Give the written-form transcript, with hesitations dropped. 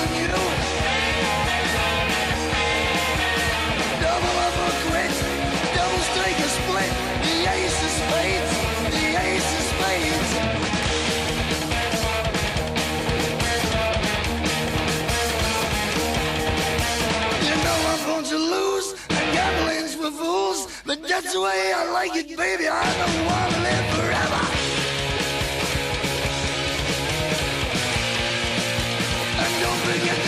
and you. Double up or quit, double strike or split. The ace of spades, the ace of spades. You know I'm going to lose, and gambling's for fools. But that's the way I like it, baby. I don't want to live forever. And don't forget